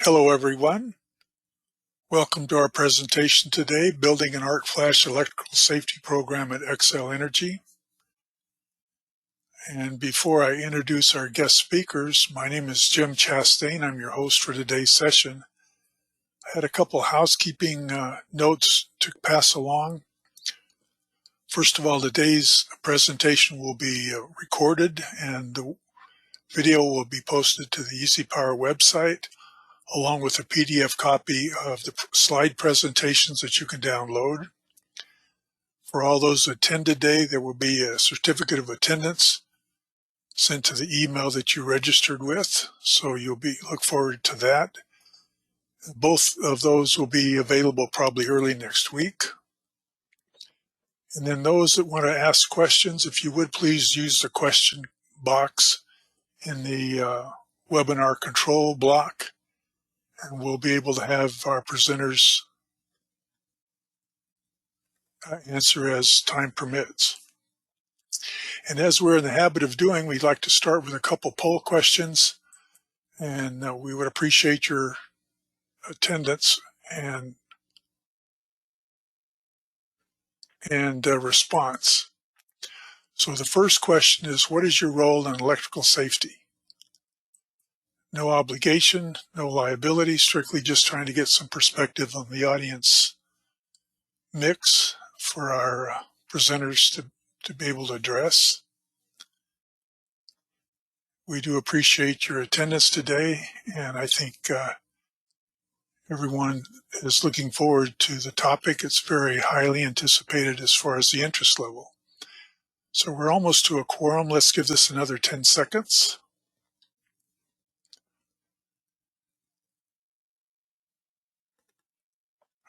Hello everyone. Welcome to our presentation today, Building an Arc Flash Electrical Safety Program at Xcel Energy. And before I introduce our guest speakers, my name is Jim Chastain. I'm your host for today's session. I had a couple housekeeping notes to pass along. First of all, today's presentation will be recorded and the video will be posted to the EasyPower website, along with a PDF copy of the slide presentations that you can download. For all those who attend today, there will be a certificate of attendance sent to the email that you registered with, so you'll look forward to that. Both of those will be available probably early next week. And then those that want to ask questions, if you would please use the question box in the webinar control block, and we'll be able to have our presenters answer as time permits. And as we're in the habit of doing, we'd like to start with a couple poll questions, and we would appreciate your attendance and response. So the first question is, what is your role in electrical safety? No obligation, no liability, strictly just trying to get some perspective on the audience mix for our presenters to be able to address. We do appreciate your attendance today, and I think everyone is looking forward to the topic. It's very highly anticipated as far as the interest level. So we're almost to a quorum. Let's give this another 10 seconds.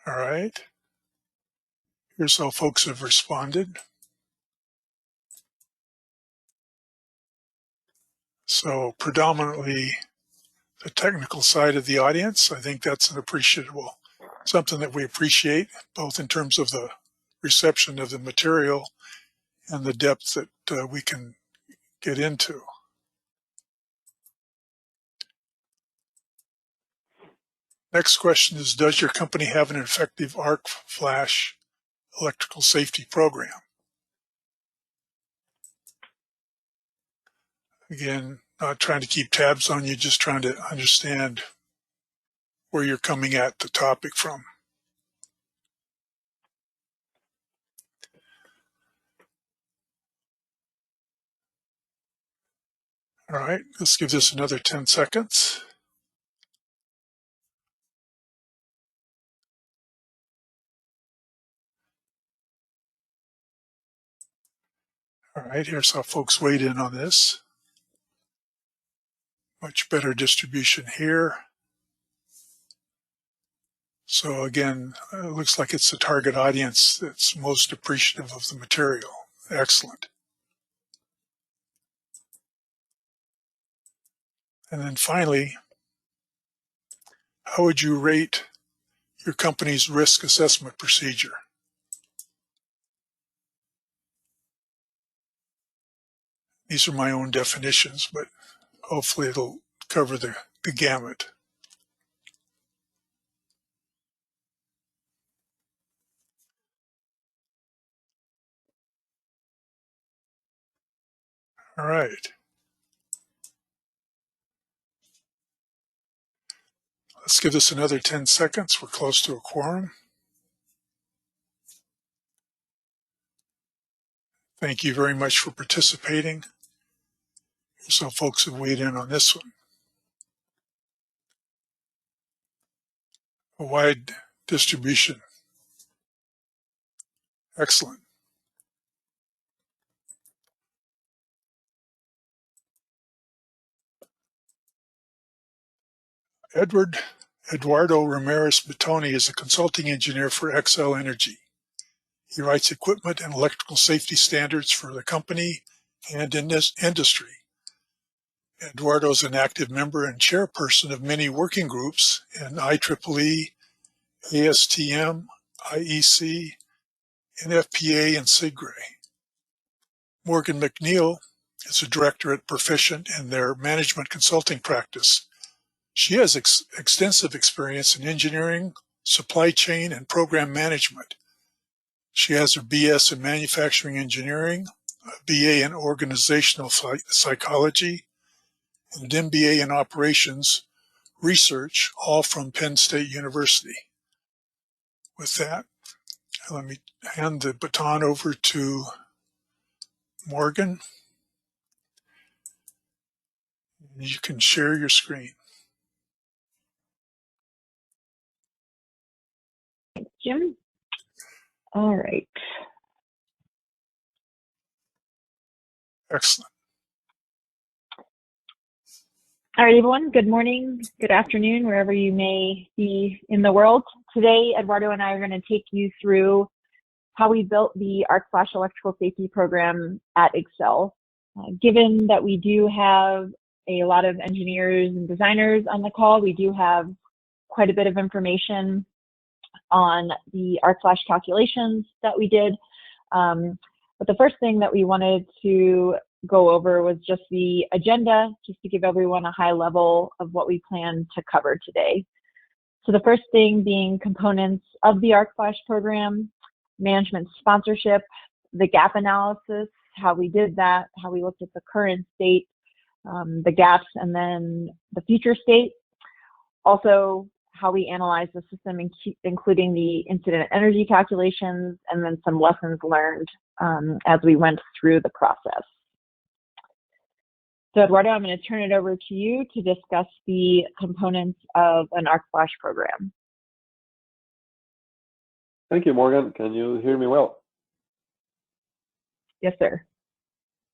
All right. Here's how folks have responded. So predominantly the technical side of the audience. I think that's an appreciable, something that we appreciate, both in terms of the reception of the material and the depth that we can get into. Next question is, does your company have an effective arc flash electrical safety program? Again, not trying to keep tabs on you, just trying to understand where you're coming at the topic from. All right, let's give this another 10 seconds. All right, here's how folks weighed in on this. Much better distribution here. So again, it looks like it's the target audience that's most appreciative of the material. Excellent. And then finally, how would you rate your company's risk assessment procedure? These are my own definitions, but hopefully it'll cover the gamut. All right. Let's give this another 10 seconds. We're close to a quorum. Thank you very much for participating. So folks have weighed in on this one. A wide distribution. Excellent. Eduardo Ramirez Batoni is a consulting engineer for Xcel Energy. He writes equipment and electrical safety standards for the company and in this industry. Eduardo is an active member and chairperson of many working groups in IEEE, ASTM, IEC, NFPA, and SIGRE. Morgan McNeil is a director at Proficient in their management consulting practice. She has extensive experience in engineering, supply chain, and program management. She has her BS in manufacturing engineering, a BA in organizational psychology, and an MBA in operations research, all from Penn State University. With that, let me hand the baton over to Morgan. You can share your screen. Thanks, Jim. All right. Excellent. All right, everyone. Good morning, good afternoon, wherever you may be in the world. Today, Eduardo and I are going to take you through how we built the Arc Flash Electrical Safety Program at Excel. Given that we do have a lot of engineers and designers on the call, we do have quite a bit of information on the Arc Flash calculations that we did. But the first thing that we wanted to go over was just the agenda, just to give everyone a high level of what we plan to cover today. So the first thing being components of the Arc Flash program, management sponsorship, the gap analysis, how we did that, how we looked at the current state, the gaps, and then the future state. Also, how we analyze the system, including the incident energy calculations, and then some lessons learned as we went through the process. So Eduardo, I'm going to turn it over to you to discuss the components of an Arc Flash program. Thank you, Morgan. Can you hear me well? Yes, sir.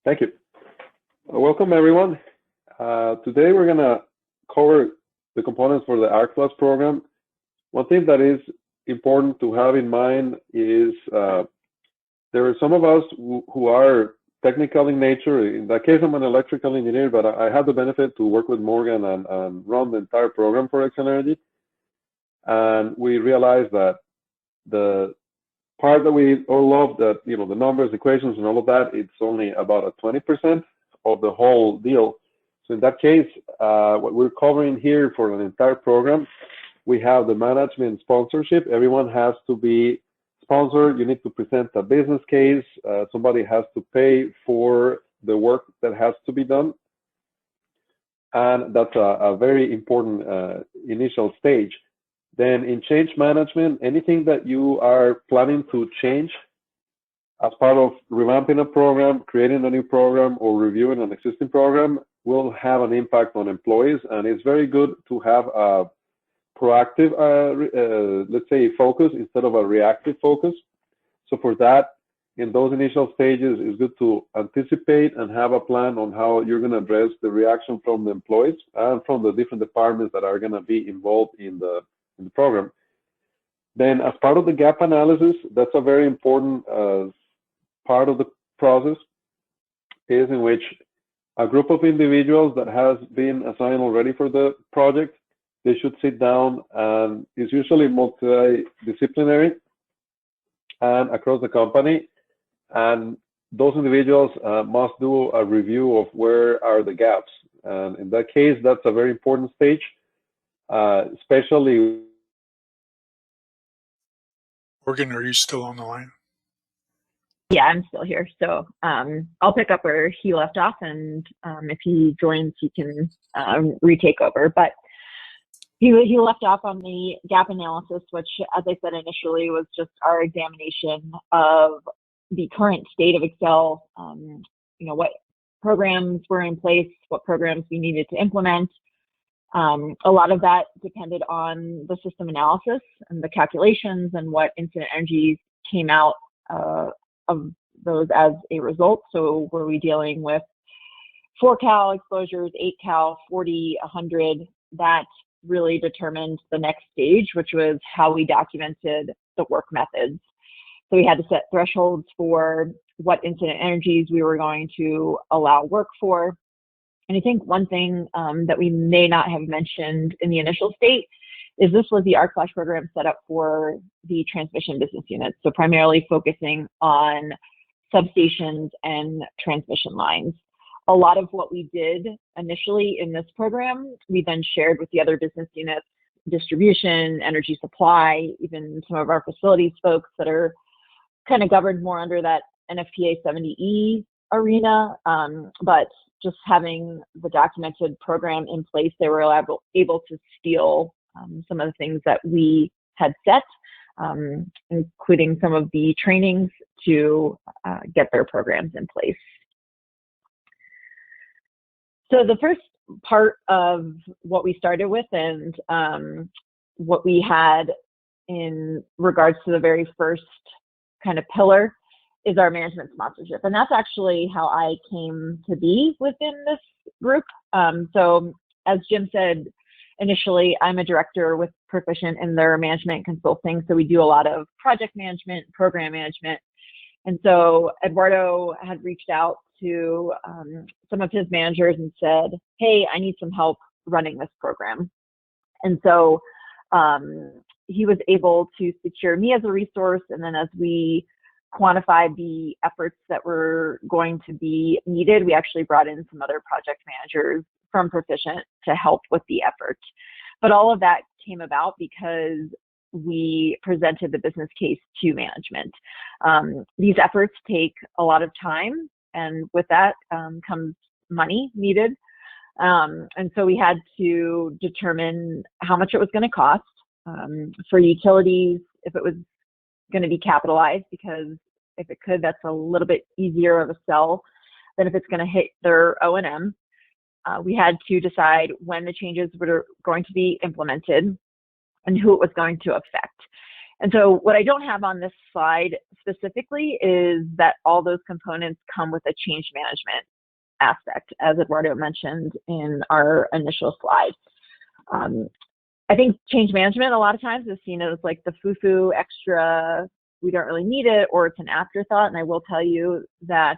Thank you. Welcome, everyone. Today, we're going to cover the components for the Arc Flash program. One thing that is important to have in mind is there are some of us who are technical in nature. In that case, I'm an electrical engineer, but I had the benefit to work with Morgan and run the entire program for Excel Energy. And we realized that the part that we all love, that the numbers, equations, and all of that, it's only about a 20% of the whole deal. So in that case, what we're covering here for an entire program, we have the management sponsorship. Everyone has to be sponsored. You need to present a business case. Somebody has to pay for the work that has to be done. And that's a very important initial stage. Then in change management, anything that you are planning to change as part of revamping a program, creating a new program, or reviewing an existing program will have an impact on employees. And it's very good to have a proactive, let's say, focus instead of a reactive focus. So for that, in those initial stages, it's good to anticipate and have a plan on how you're going to address the reaction from the employees and from the different departments that are going to be involved in the program. Then as part of the gap analysis, that's a very important part of the process, is in which a group of individuals that has been assigned already for the project, they should sit down, and it's usually multidisciplinary and across the company. And those individuals must do a review of where are the gaps. And in that case, that's a very important stage, especially. Morgan, are you still on the line? Yeah, I'm still here. So I'll pick up where he left off, and if he joins, he can retake over. But he left off on the gap analysis, which, as I said initially, was just our examination of the current state of Excel, what programs were in place, what programs we needed to implement. A lot of that depended on the system analysis and the calculations and what incident energies came out of those as a result. So were we dealing with 4 cal exposures, 8 cal, 40, 100? That really determined the next stage, which was how we documented the work methods. So we had to set thresholds for what incident energies we were going to allow work for. And I think one thing that we may not have mentioned in the initial state is this was the Arc Flash program set up for the transmission business unit. So primarily focusing on substations and transmission lines. a lot of what we did initially in this program, we then shared with the other business units, distribution, energy supply, even some of our facilities folks that are kind of governed more under that NFPA 70E arena. But just having the documented program in place, they were able to steal some of the things that we had set, including some of the trainings to get their programs in place. So the first part of what we started with and what we had in regards to the very first kind of pillar is our management sponsorship. And that's actually how I came to be within this group. So as Jim said, initially, I'm a director with Proficient in their management consulting. So we do a lot of project management, program management. And so Eduardo had reached out to some of his managers and said, hey, I need some help running this program. And so he was able to secure me as a resource. And then as we quantified the efforts that were going to be needed, we actually brought in some other project managers from Proficient to help with the effort. But all of that came about because we presented the business case to management. These efforts take a lot of time, and with that comes money needed. And so we had to determine how much it was going to cost for utilities, if it was going to be capitalized, because if it could, that's a little bit easier of a sell than if it's going to hit their O&M. We had to decide when the changes were going to be implemented and who it was going to affect. And so what I don't have on this slide specifically is that all those components come with a change management aspect, as Eduardo mentioned in our initial slide. I think change management a lot of times is seen as like the foo-foo extra, we don't really need it, or it's an afterthought. And I will tell you that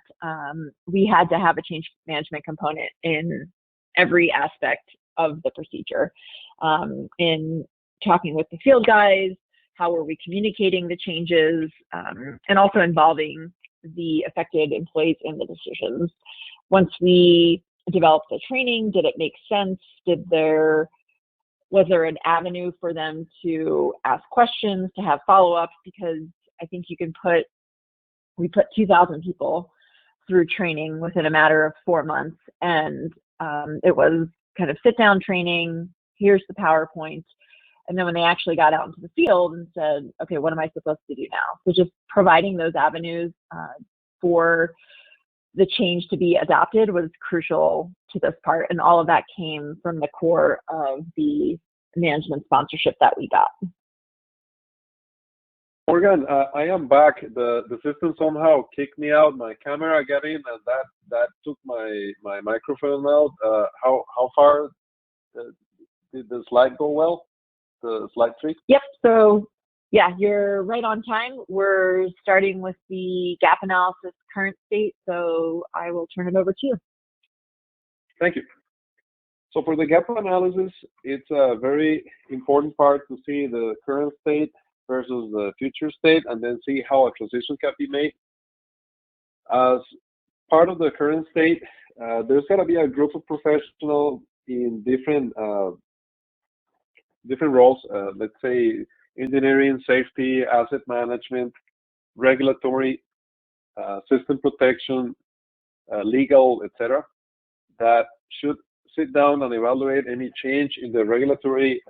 we had to have a change management component in every aspect of the procedure. In talking with the field guys, how were we communicating the changes, and also involving the affected employees in the decisions. Once we developed the training, did it make sense? Was there an avenue for them to ask questions, to have follow-ups? Because I think we put 2,000 people through training within a matter of 4 months, and it was kind of sit-down training, here's the PowerPoint, and then when they actually got out into the field and said, okay, what am I supposed to do now? So just providing those avenues for the change to be adopted was crucial to this part, and all of that came from the core of the management sponsorship that we got. Morgan, I am back. The system somehow kicked me out. My camera got in, and that took my microphone out. How far did the slide go well? The slide 3? Yep. So yeah, you're right on time. We're starting with the gap analysis current state. So I will turn it over to you. Thank you. So for the gap analysis, it's a very important part to see the current state versus the future state, and then see how a transition can be made. As part of the current state, there's going to be a group of professionals in different roles. Let's say engineering, safety, asset management, regulatory, system protection, legal, etc., that should sit down and evaluate any change in the regulatory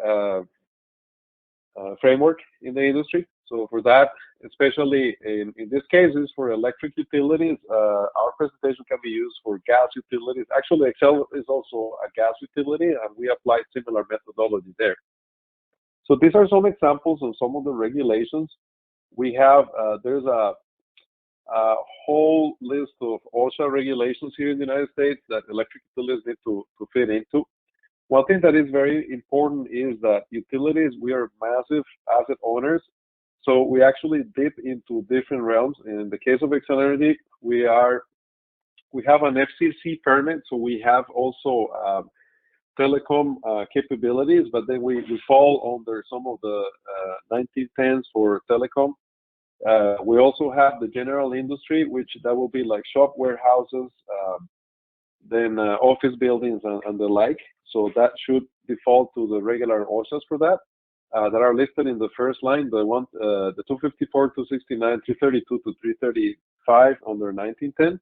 framework in the industry. So for that, especially in this case, is for electric utilities. Our presentation can be used for gas utilities. Actually, Excel is also a gas utility, and we apply similar methodology there. So these are some examples of some of the regulations. We have, there's a whole list of OSHA regulations here in the United States that electric utilities need to fit into. One thing that is very important is that utilities, we are massive asset owners. So we actually dip into different realms. In the case of Xcel Energy, we have an FCC permit, so we have also telecom capabilities, but then we fall under some of the 1910s for telecom. We also have the general industry, which that will be like shop warehouses, then office buildings and the like. So that should default to the regular OSHAs for that that are listed in the first line, the 254, 269, 332 to 335 under 1910,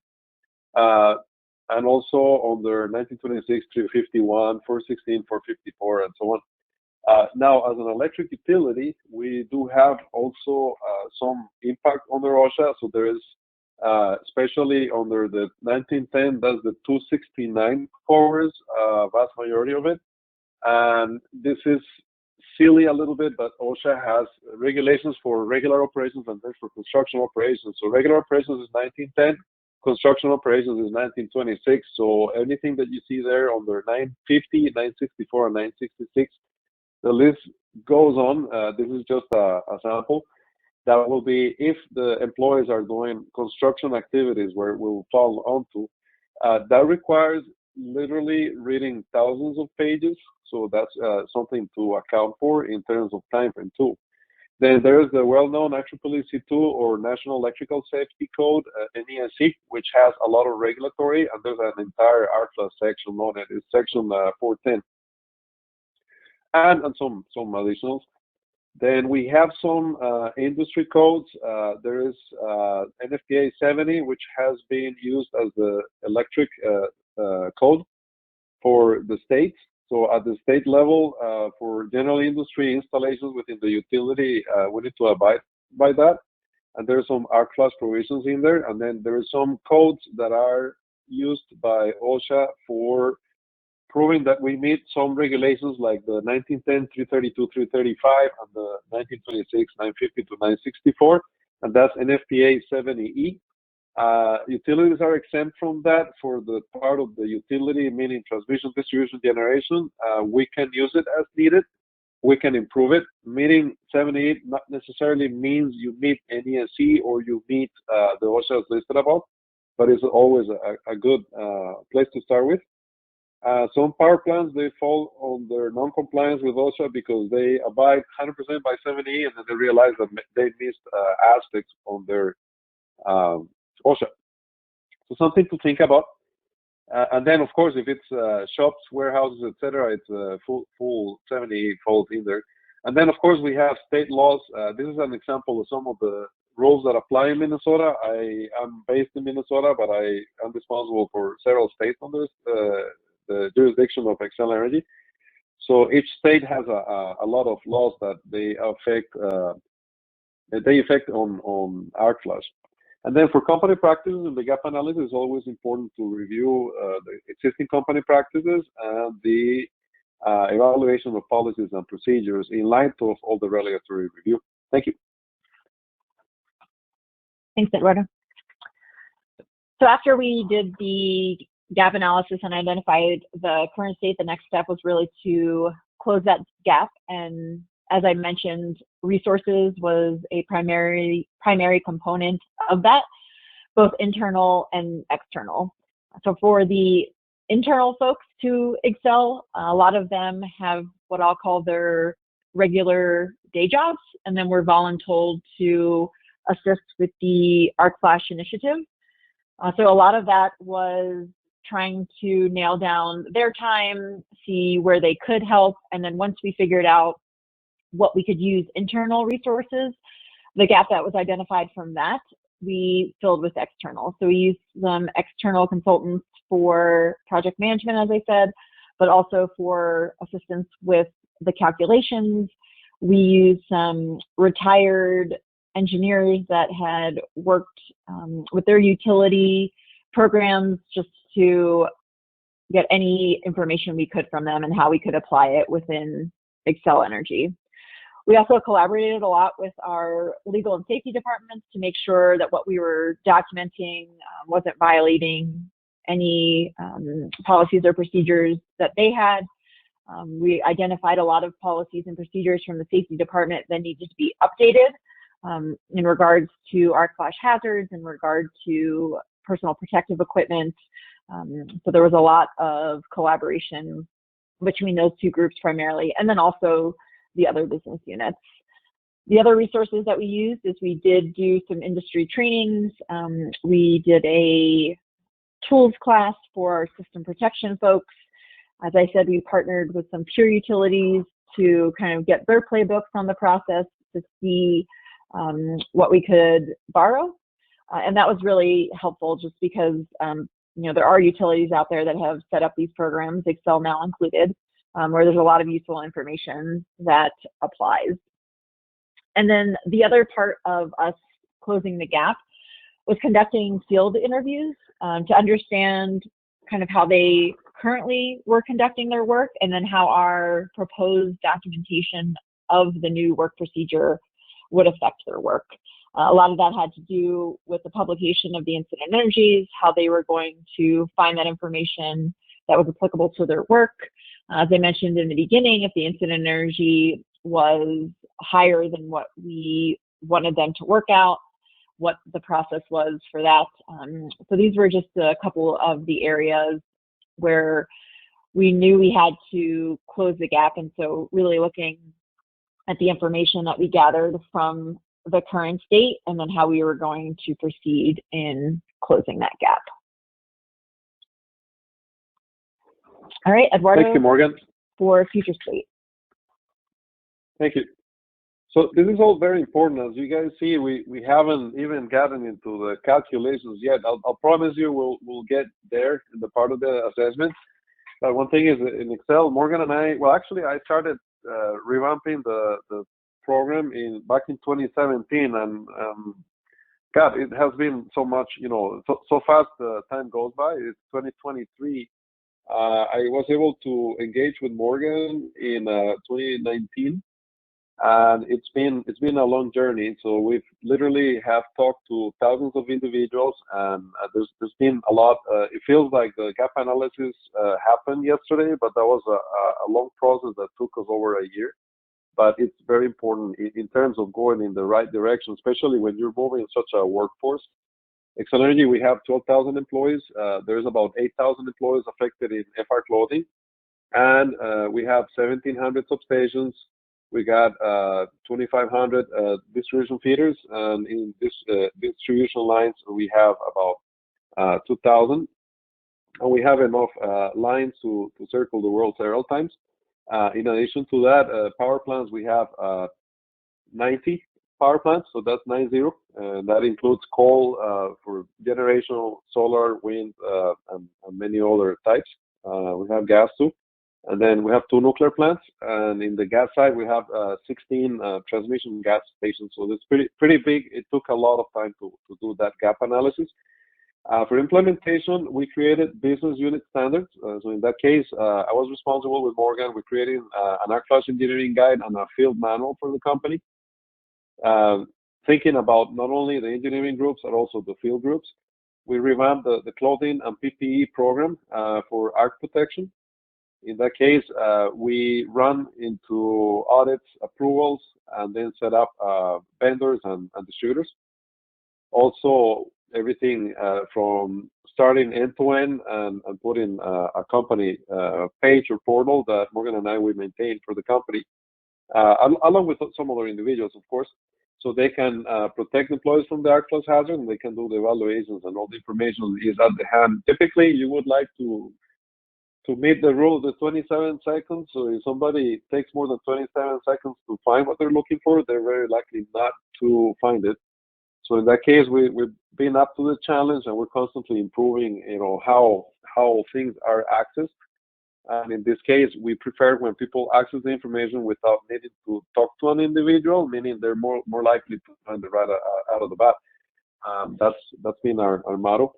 and also under 1926, 351, 416, 454, and so on. Now, as an electric utility, we do have also some impact under OSHA. So there is, especially under the 1910, that's the 269 forwards, vast majority of it. And this is silly a little bit, but OSHA has regulations for regular operations and then for construction operations. So regular operations is 1910, construction operations is 1926. So anything that you see there under 950, 964, and 966, the list goes on. This is just a sample. That will be if the employees are doing construction activities where it will fall onto. That requires literally reading thousands of pages. So that's something to account for in terms of time frame too. Then there's the well-known IEEE C2 or National Electrical Safety Code, NESC, which has a lot of regulatory, and there's an entire ARCLA section on it. It's section 410. And some additionals. Then we have some industry codes. There is NFPA 70, which has been used as the electric code for the states. So at the state level, for general industry installations within the utility, we need to abide by that. And there's some R-class provisions in there. And then there are some codes that are used by OSHA for proving that we meet some regulations like the 1910, 332, 335, and the 1926, 950 to 964, and that's NFPA 70E. Utilities are exempt from that for the part of the utility, meaning transmission, distribution, generation. We can use it as needed. We can improve it. Meeting 78 not necessarily means you meet NESC or you meet the OSHA listed above, but it's always a good place to start with. Some power plants, they fall under non-compliance with OSHA because they abide 100% by 70E, and then they realize that they missed aspects on their OSHA. So something to think about. And then, of course, if it's shops, warehouses, etc., it's full 70E falls in there. And then, of course, we have state laws. This is an example of some of the rules that apply in Minnesota. I am based in Minnesota, but I am responsible for several states on this. The jurisdiction of Xcel Energy. So each state has a lot of laws that they affect on arc flash. And then for company practices in the gap analysis, it's always important to review the existing company practices and the evaluation of policies and procedures in light of all the regulatory review. Thank you. Thanks, Eduardo. So after we did the gap analysis and identified the current state, the next step was really to close that gap. And as I mentioned, resources was a primary component of that, both internal and external. So for the internal folks to Xcel, a lot of them have what I'll call their regular day jobs, and then we're voluntold to assist with the Arc Flash initiative. So a lot of that was trying to nail down their time, see where they could help, and then once we figured out what we could use internal resources, the gap that was identified from that, we filled with external. So we used some external consultants for project management, as I said, but also for assistance with the calculations. We used some retired engineers that had worked with their utility programs just to get any information we could from them and how we could apply it within Xcel Energy. We also collaborated a lot with our legal and safety departments to make sure that what we were documenting wasn't violating any policies or procedures that they had. We identified a lot of policies and procedures from the safety department that needed to be updated in regards to arc flash hazards, in regard to personal protective equipment. So there was a lot of collaboration between those two groups primarily, and then also the other business units. The other resources that we used is we did do some industry trainings. We did a tools class for our system protection folks. As I said, we partnered with some peer utilities to kind of get their playbooks on the process to see what we could borrow. And that was really helpful just because, there are utilities out there that have set up these programs, Xcel now included, where there's a lot of useful information that applies. And then the other part of us closing the gap was conducting field interviews to understand kind of how they currently were conducting their work, and then how our proposed documentation of the new work procedure would affect their work. A lot of that had to do with the publication of the incident energies, how they were going to find that information that was applicable to their work. As I mentioned in the beginning, if the incident energy was higher than what we wanted them to work out, what the process was for that. So these were just a couple of the areas where we knew we had to close the gap. And so really looking at the information that we gathered from the current state and then how we were going to proceed in closing that gap. All right, Eduardo. Thank you, Morgan. For future state. Thank you. So this is all very important. As you guys see, we haven't even gotten into the calculations yet. I'll promise you we'll get there in the part of the assessment. But one thing is in Xcel, Morgan and I, well, actually I started revamping the program back in 2017, and God, it has been so much, so fast time goes by. It's 2023. I was able to engage with Morgan in 2019. And it's been a long journey. So we've literally have talked to thousands of individuals, and there's been a lot. It feels like the gap analysis happened yesterday, but that was a long process that took us over a year. But it's very important in terms of going in the right direction, especially when you're moving such a workforce. Xcel Energy, we have 12,000 employees. There's about 8,000 employees affected in FR clothing, and we have 1,700 substations. We got 2,500 distribution feeders, and in this distribution lines, we have about 2,000. And we have enough lines to circle the world several times. In addition to that, power plants, we have 90 power plants, so that's 90. And that includes coal for generational, solar, wind, and many other types. We have gas too. And then we have 2 nuclear plants, and in the gas side we have 16 transmission gas stations. So it's pretty big. It took a lot of time to do that gap analysis. For implementation, we created business unit standards. So in that case, I was responsible with Morgan. We're creating an arc flash engineering guide and a field manual for the company, thinking about not only the engineering groups but also the field groups. We revamped the clothing and PPE program for arc protection. In that case, we run into audits, approvals, and then set up vendors and distributors. Also, everything from starting end-to-end and putting a company page or portal that Morgan and I will maintain for the company, along with some other individuals, of course, so they can protect employees from the arc flash hazard, and they can do the evaluations, and all the information is at the hand. Typically, you would like to meet the rule of the 27 seconds. So if somebody takes more than 27 seconds to find what they're looking for, they're very likely not to find it. So in that case, we've been up to the challenge, and we're constantly improving, how things are accessed. And in this case, we prefer when people access the information without needing to talk to an individual, meaning they're more likely to find it right out of the bat. That's been our motto.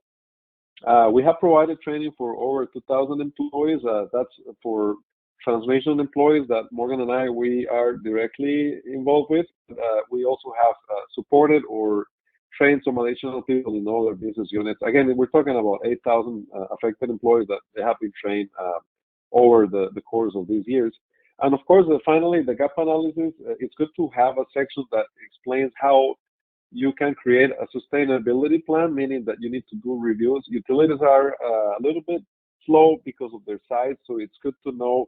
We have provided training for over 2,000 employees. That's for transmission employees that Morgan and I, we are directly involved with. We also have supported or trained some additional people in other business units. Again, we're talking about 8,000 affected employees that they have been trained over the course of these years. And of course, finally, the gap analysis, it's good to have a section that explains how you can create a sustainability plan, meaning that you need to do reviews. Utilities are a little bit slow because of their size, so it's good to know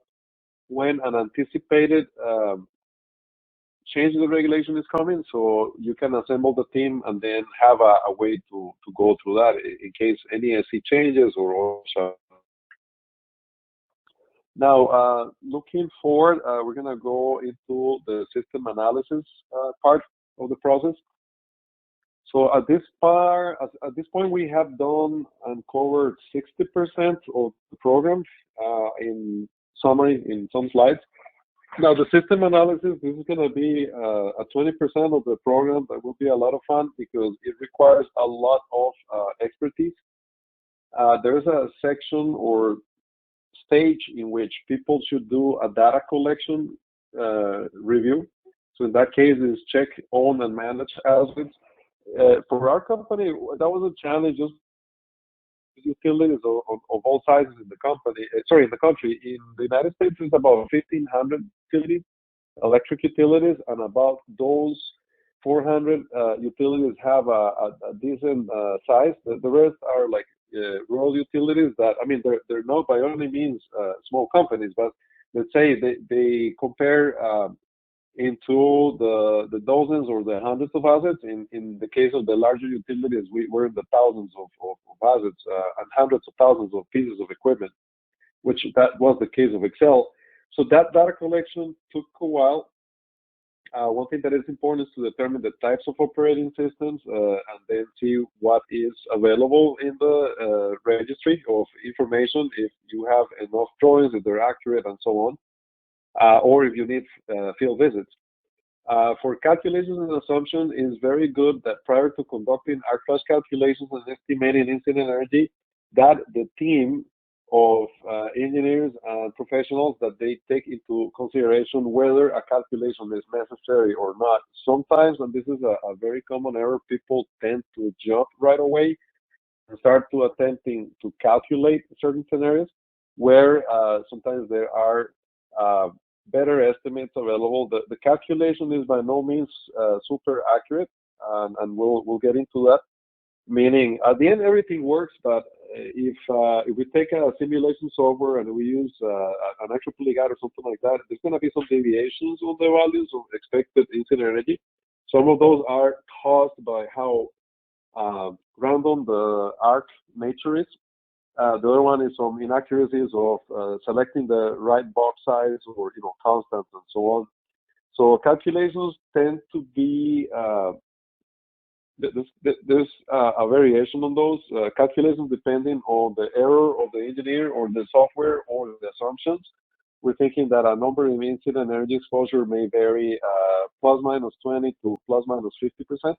when an anticipated change in the regulation is coming, so you can assemble the team and then have a way to go through that in case any SC changes or OSHA. Now, looking forward, we're going to go into the system analysis part of the process. So at this point, we have done and covered 60% of the program in summary in some slides. Now, the system analysis, this is going to be a 20% of the program that will be a lot of fun because it requires a lot of expertise. There's a section or stage in which people should do a data collection review. So in that case, is check, own, and manage assets. For our company, that was a challenge. Just utilities of all sizes in the company. In the country. In the United States, there's about 1,500 utilities, electric utilities, and about those 400 utilities have a decent size. The rest are like rural utilities that, I mean, they're not by any means small companies, but let's say they compare into the dozens or the hundreds of assets. In the case of the larger utilities, we're in the thousands of assets and hundreds of thousands of pieces of equipment, which that was the case of Xcel. So that data collection took a while. One thing that is important is to determine the types of operating systems and then see what is available in the registry of information, if you have enough drawings, if they're accurate, and so on, or if you need field visits. For calculations and assumptions, it's very good that prior to conducting arc flash calculations and estimating incident energy, that the team of engineers and professionals, that they take into consideration whether a calculation is necessary or not. Sometimes, and this is a very common error, people tend to jump right away and start to attempting to calculate certain scenarios where sometimes there are better estimates available. The calculation is by no means super accurate, and we'll get into that. Meaning, at the end, everything works, but if we take a simulation software and we use an IEEE guide or something like that, there's going to be some deviations on the values of expected incident energy. Some of those are caused by how random the arc nature is. The other one is some inaccuracies of selecting the right box size or constants and so on. So calculations tend to be there's a variation on those calculations depending on the error of the engineer or the software or the assumptions. We're thinking that a number in incident energy exposure may vary plus minus 20 to plus minus 50%,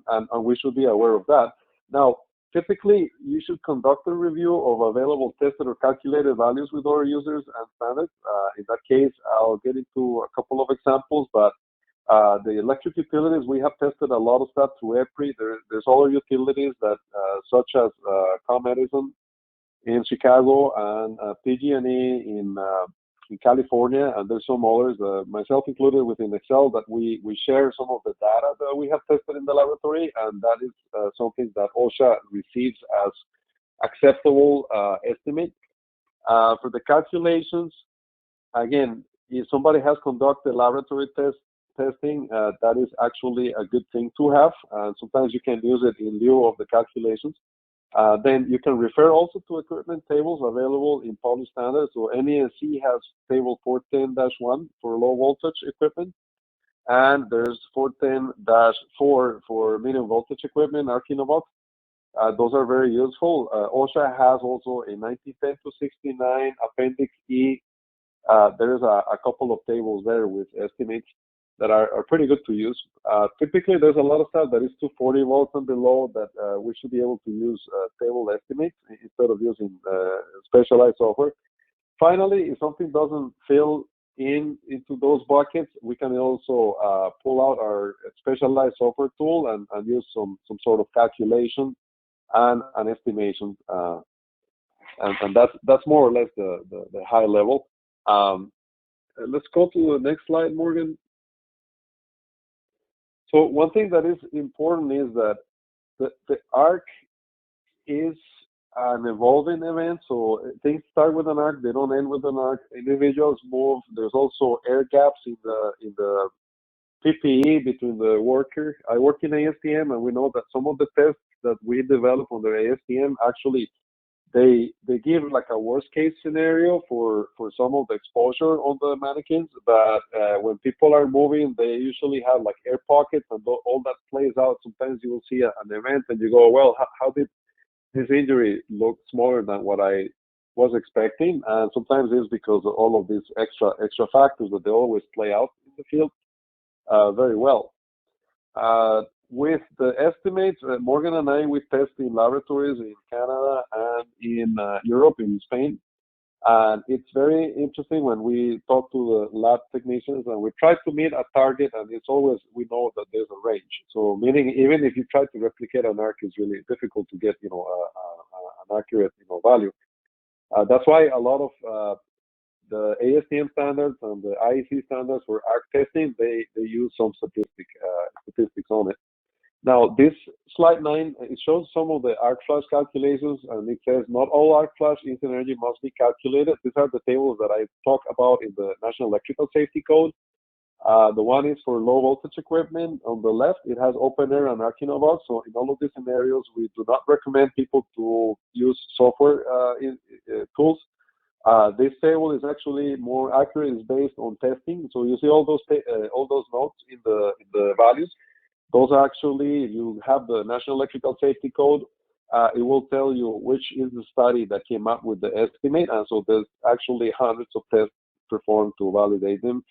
and we should be aware of that. Now, typically, you should conduct a review of available tested or calculated values with our users and standards. In that case, I'll get into a couple of examples, but the electric utilities, we have tested a lot of stuff through EPRI. There's other utilities that, such as Com Edison in Chicago and PG&E in California, and there's some others, myself included within Xcel, that we share some of the data that we have tested in the laboratory, and that is something that OSHA receives as acceptable estimate. For the calculations, again, if somebody has conducted laboratory testing, that is actually a good thing to have, and sometimes you can use it in lieu of the calculations. Then you can refer also to equipment tables available in published standards. So NESC has table 410-1 for low voltage equipment, and there's 410-4 for medium voltage equipment, Archinovolt. Those are very useful. OSHA has also a 1910-69 Appendix E. There's a couple of tables there with estimates that are pretty good to use. Typically, there's a lot of stuff that is 240 volts and below that we should be able to use table estimates instead of using specialized software. Finally, if something doesn't fill into those buckets, we can also pull out our specialized software tool and use some sort of calculation and an estimation. And that's more or less the high level. Let's go to the next slide, Morgan. So one thing that is important is that the ARC is an evolving event. So things start with an arc, they don't end with an arc. Individuals move. There's also air gaps in the PPE between the worker. I work in ASTM, and we know that some of the tests that we develop under ASTM actually they give like a worst case scenario for some of the exposure on the mannequins. But when people are moving, they usually have like air pockets, and all that plays out. Sometimes you will see an event, and you go, well, how did this injury look smaller than what I was expecting? And sometimes it's because of all of these extra factors that they always play out in the field very well. With the estimates, Morgan and I, we test in laboratories in Canada and in Europe, in Spain. And it's very interesting when we talk to the lab technicians and we try to meet a target, and it's always, we know that there's a range. So meaning even if you try to replicate an arc, it's really difficult to get, an accurate, value. That's why a lot of the ASTM standards and the IEC standards for arc testing, they use some statistics on it. Now, this slide 9, it shows some of the arc flash calculations, and it says not all arc flash incident energy must be calculated. These are the tables that I talk about in the National Electrical Safety Code. The one is for low voltage equipment. On the left, it has open air and Archinovox. So in all of these scenarios, we do not recommend people to use software tools. This table is actually more accurate. It's based on testing. So you see all those notes in the values. Those are actually, if you have the National Electrical Safety Code, it will tell you which is the study that came up with the estimate. And so there's actually hundreds of tests performed to validate them.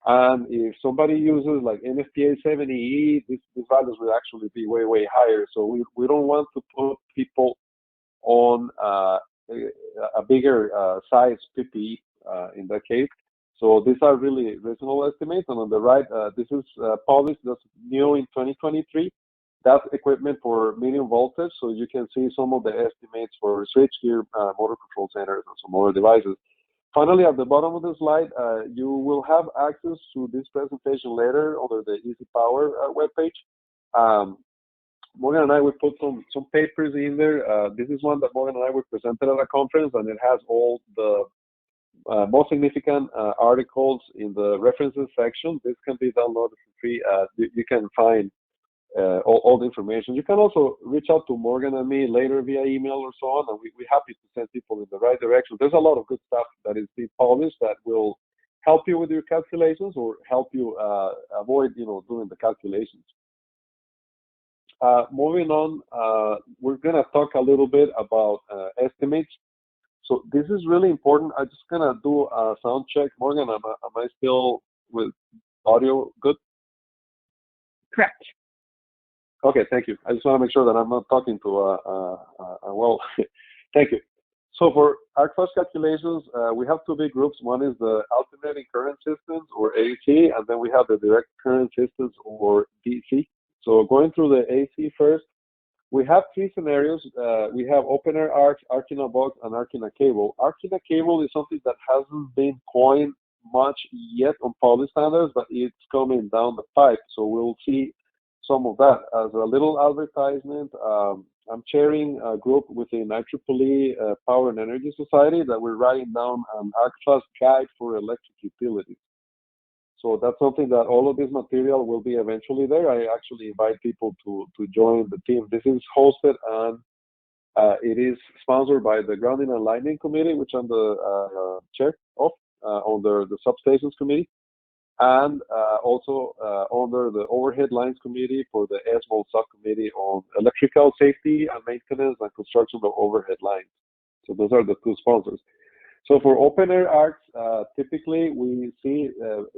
And if somebody uses like NFPA 70E, these values will actually be way, way higher. So we don't want to put people on a bigger size PPE in that case. So these are really reasonable estimates. And on the right, this is published, that's new in 2023. That's equipment for medium voltage. So you can see some of the estimates for switchgear, motor control centers, and some other devices. Finally, at the bottom of the slide, you will have access to this presentation later under the Easy Power webpage. Morgan and I will put some papers in there. This is one that Morgan and I were presented at a conference, and it has all the most significant articles in the references section. This can be downloaded for free. You can find all the information. You can also reach out to Morgan and me later via email or so on, and we're happy to send people in the right direction. There's a lot of good stuff that is being published that will help you with your calculations or help you avoid, doing the calculations. Moving on, we're going to talk a little bit about estimates. So this is really important. I'm just going to do a sound check. Morgan, am I still with audio good? Correct. Okay, thank you. I just want to make sure that I'm not talking to well, thank you. So for arc flash calculations, we have two big groups. One is the alternating current systems, or AC, and then we have the direct current systems, or DC. So going through the AC first, we have three scenarios. We have open air arcs, arc in a box, and arc in a cable. Arc in a cable is something that hasn't been coined much yet on public standards, but it's coming down the pipe. So we'll see some of that. As a little advertisement, I'm chairing a group within IEEE Power and Energy Society that we're writing down an arc flash guide for electric utilities. So that's something that all of this material will be eventually there. I actually invite people to join the team. This is hosted and it is sponsored by the Grounding and Lightning Committee, which I'm the chair of, under the Substations Committee, and also under the Overhead Lines Committee for the ESMO Subcommittee on Electrical Safety and Maintenance and Construction of Overhead Lines. So those are the two sponsors. So for open air arcs, typically we see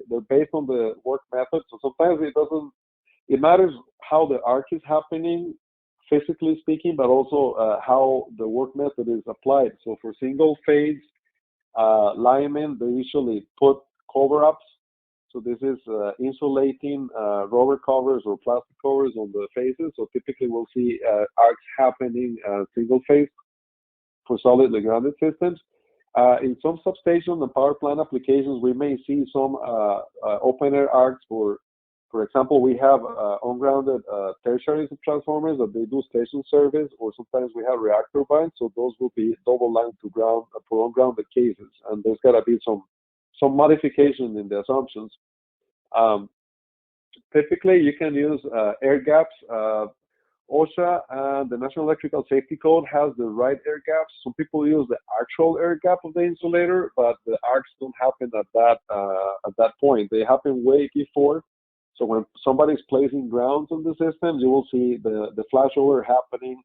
they're based on the work method. So sometimes it matters how the arc is happening, physically speaking, but also how the work method is applied. So for single phase linemen, they usually put cover-ups. So this is insulating rubber covers or plastic covers on the faces. So typically we'll see arcs happening single phase for solidly grounded systems. In some substation and power plant applications, we may see some open air arcs for For example, we have ungrounded tertiary transformers that they do station service, or sometimes we have reactor binds, so those will be double line to ground for ungrounded cases, and there's got to be some modification in the assumptions. Typically, you can use air gaps. OSHA and the National Electrical Safety Code has the right air gaps. Some people use the actual air gap of the insulator, but the arcs don't happen at that point. They happen way before. So when somebody's placing grounds on the system, you will see the flashover happening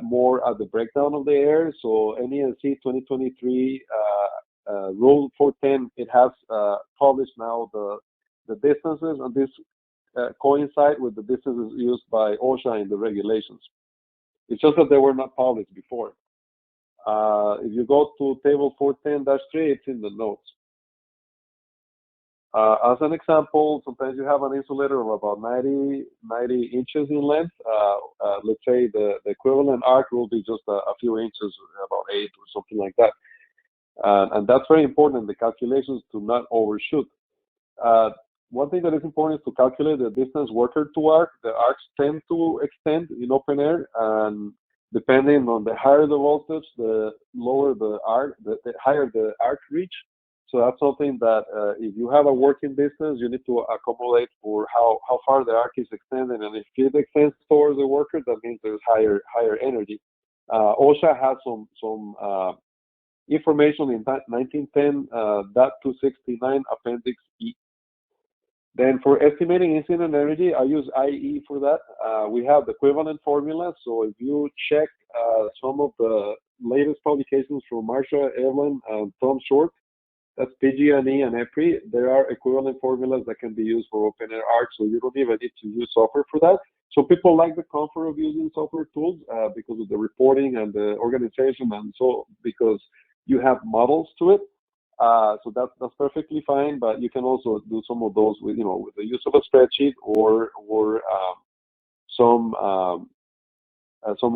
more at the breakdown of the air. So NESC 2023 Rule 410, it has published now the distances, and this coincide with the distances used by OSHA in the regulations. It's just that they were not published before. If you go to table 410-3, it's in the notes. As an example, sometimes you have an insulator of about 90 inches in length. Let's say the equivalent arc will be just a few inches, about 8 or something like that. And that's very important in the calculations to not overshoot. One thing that is important is to calculate the distance worker to arc. The arcs tend to extend in open air, and depending on the higher the voltage, the lower the arc, the higher the arc reach. So that's something that if you have a working distance, you need to accommodate for how far the arc is extended, and if it extends towards the worker, that means there's higher energy. OSHA has some information in 1910.269 Appendix E. Then for estimating incident energy, I use IE for that. We have the equivalent formula. So if you check some of the latest publications from Marsha Evelyn and Tom Short, that's PG&E and EPRI, there are equivalent formulas that can be used for open air arcs, so you don't even need to use software for that. So people like the comfort of using software tools because of the reporting and the organization, and so because you have models to it. So that's perfectly fine, but you can also do some of those with with the use of a spreadsheet or some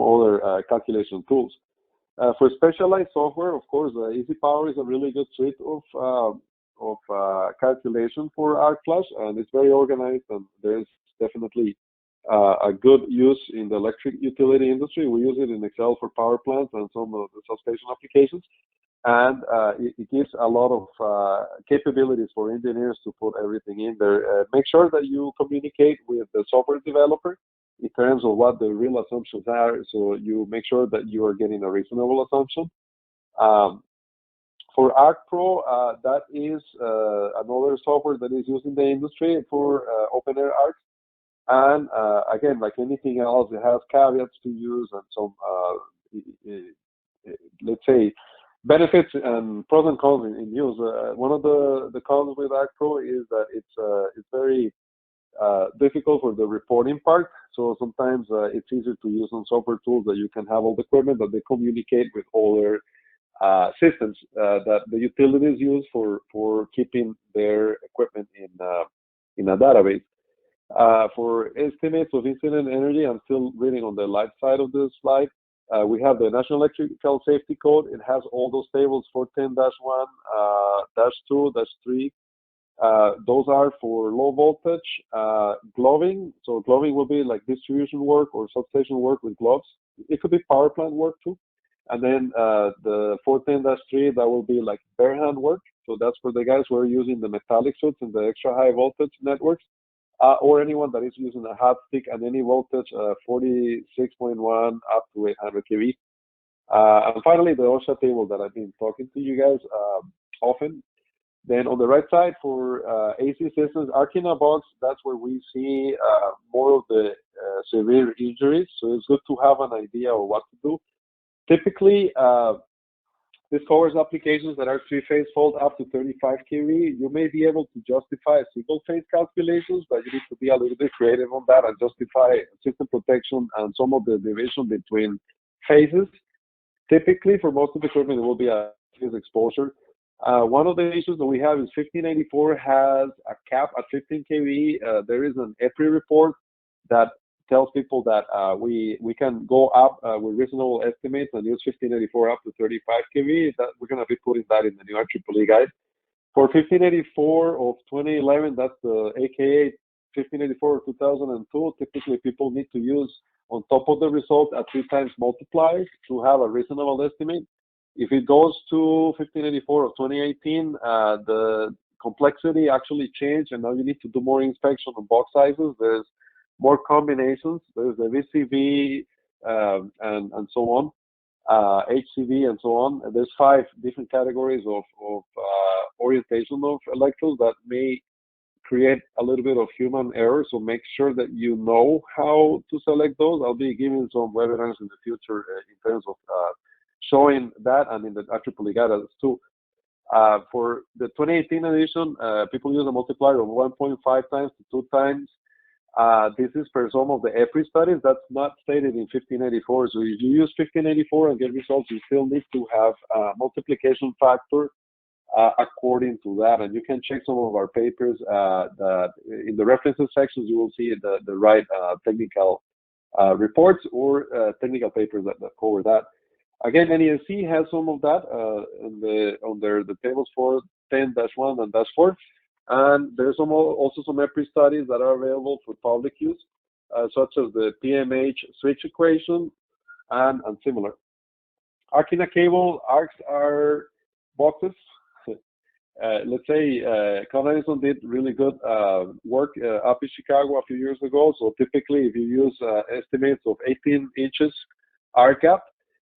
other calculation tools. For specialized software, of course, EasyPower is a really good suite of calculation for arc flash, and it's very organized, and there's definitely a good use in the electric utility industry. We use it in Excel for power plants and some of the substation applications. And it gives a lot of capabilities for engineers to put everything in there. Make sure that you communicate with the software developer in terms of what the real assumptions are, so you make sure that you are getting a reasonable assumption. For ArcPro, that is another software that is used in the industry for open air arcs. And again, like anything else, it has caveats to use and some, let's say, benefits and pros and cons in use. One of the cons with ArcPro is that it's very difficult for the reporting part. So sometimes it's easier to use some software tools that you can have all the equipment that they communicate with other systems that the utilities use for keeping their equipment in a database. For estimates of incident energy, I'm still reading on the light side of the slide. We have the National Electrical Safety Code. It has all those tables, 410-1, -2, -3. Those are for low voltage. Gloving, so gloving will be like distribution work or substation work with gloves. It could be power plant work too. And then the 410-3, that will be like bare hand work. So that's for the guys who are using the metallic suits and the extra high voltage networks. Or anyone that is using a hot stick at any voltage, 46.1 up to 800 kV. And finally, the OSHA table that I've been talking to you guys often. Then on the right side for AC systems, arc in a box, that's where we see more of the severe injuries. So it's good to have an idea of what to do. Typically, this covers applications that are three-phase fault up to 35 kV. You may be able to justify single-phase calculations, but you need to be a little bit creative on that and justify system protection and some of the division between phases. Typically, for most of the equipment, it will be a phase exposure. One of the issues that we have is 1584 has a cap at 15 kV. There is an EPRI report that tells people that we can go up with reasonable estimates and use 1584 up to 35 kV. That we're going to be putting that in the new IEEE guide. For 1584 of 2011, that's the AKA 1584 or 2002, typically people need to use on top of the result a 3 times multiplier to have a reasonable estimate. If it goes to 1584 or 2018, the complexity actually changed, and now you need to do more inspection on box sizes. There's more combinations. There's the VCV and so on, HCV and so on. And there's 5 different categories of orientation of electrodes that may create a little bit of human error. So make sure that you know how to select those. I'll be giving some webinars in the future in terms of showing that, and in the IEEE guidance too. For the 2018 edition, people use a multiplier of 1.5 times to 2 times. This is per some of the EPRI studies. That's not stated in 1584. So if you use 1584 and get results, you still need to have a multiplication factor according to that. And you can check some of our papers that in the references sections, you will see the right technical reports or technical papers that cover that. Again, NESC has some of that under the tables for 10-1 and -4. And there's also some EPRI studies that are available for public use, such as the PMH switch equation and similar. Arkina cable, ARCs are boxes. Let's say Con Edison did really good work up in Chicago a few years ago. So typically, if you use estimates of 18 inches arc gap,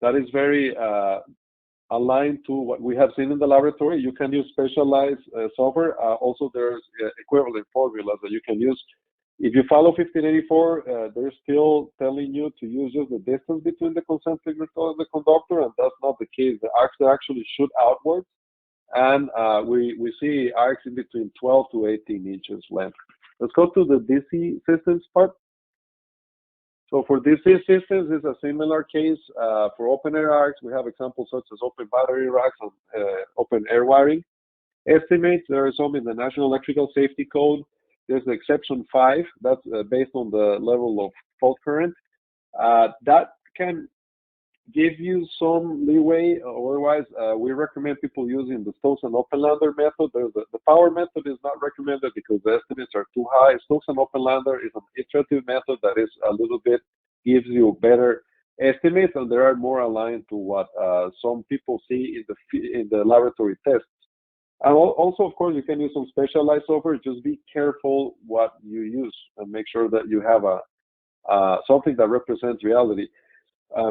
that is very aligned to what we have seen in the laboratory. You can use specialized software. Also, there's equivalent formulas that you can use. If you follow 1584, they're still telling you to use just the distance between the concentric circle and the conductor, and that's not the case. The arcs actually shoot outwards, and we see arcs in between 12 to 18 inches length. Let's go to the DC systems part. So for DC systems, it's a similar case. For open air arcs, we have examples such as open battery racks and open air wiring. Estimates, there are some in the National Electrical Safety Code. There's the exception 5, that's based on the level of fault current. That can give you some leeway. Otherwise, we recommend people using the Stokes and Oppenlander method. The power method is not recommended because the estimates are too high. Stokes and Oppenlander is an iterative method that is a little bit, gives you better estimates, and they are more aligned to what some people see in the laboratory tests. And also, of course, you can use some specialized software. Just be careful what you use and make sure that you have something that represents reality.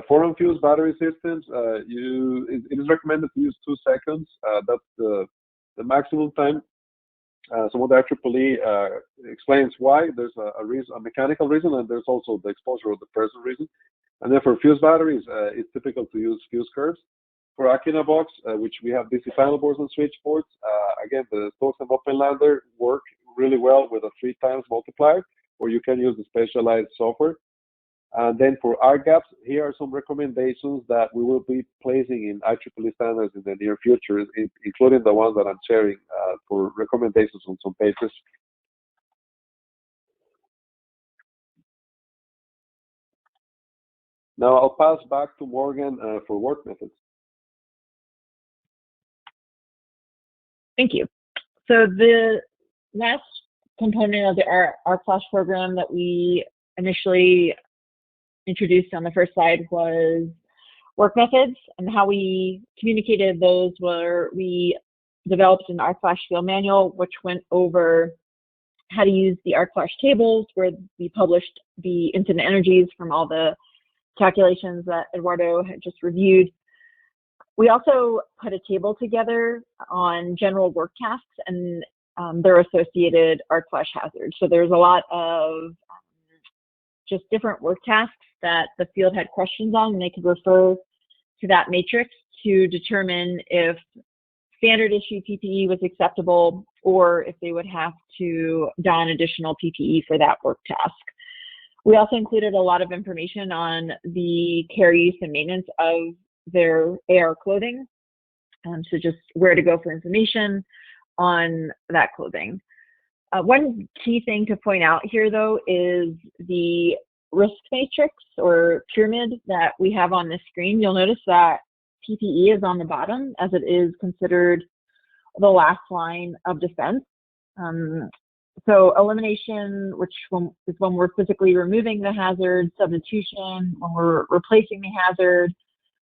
For unfused battery systems, it is recommended to use 2 seconds. That's the maximum time. Some of the IEEE explains why. There's a reason, a mechanical reason, and there's also the exposure of the person reason. And then for fused batteries, it's typical to use fuse curves. For Arkina box, which we have DC panel boards and switch boards, again, the Stokes and Oppenlander work really well with a 3 times multiplier, or you can use the specialized software. And then for arc gaps, here are some recommendations that we will be placing in IEEE standards in the near future, including the ones that I'm sharing for recommendations on some papers. Now I'll pass back to Morgan for work methods. Thank you. So the last component of the ArcFlash program that we initially introduced on the first slide was work methods, and how we communicated those were we developed an ArcFlash field manual, which went over how to use the ArcFlash tables, where we published the incident energies from all the calculations that Eduardo had just reviewed. We also put a table together on general work tasks and their associated ArcFlash hazards. So there's a lot of just different work tasks that the field had questions on, and they could refer to that matrix to determine if standard issue PPE was acceptable or if they would have to don additional PPE for that work task. We also included a lot of information on the care, use, and maintenance of their AR clothing, so just where to go for information on that clothing. One key thing to point out here, though, is the risk matrix or pyramid that we have on this screen. You'll notice that PPE is on the bottom, as it is considered the last line of defense. So elimination, is when we're physically removing the hazard, substitution, when we're replacing the hazard,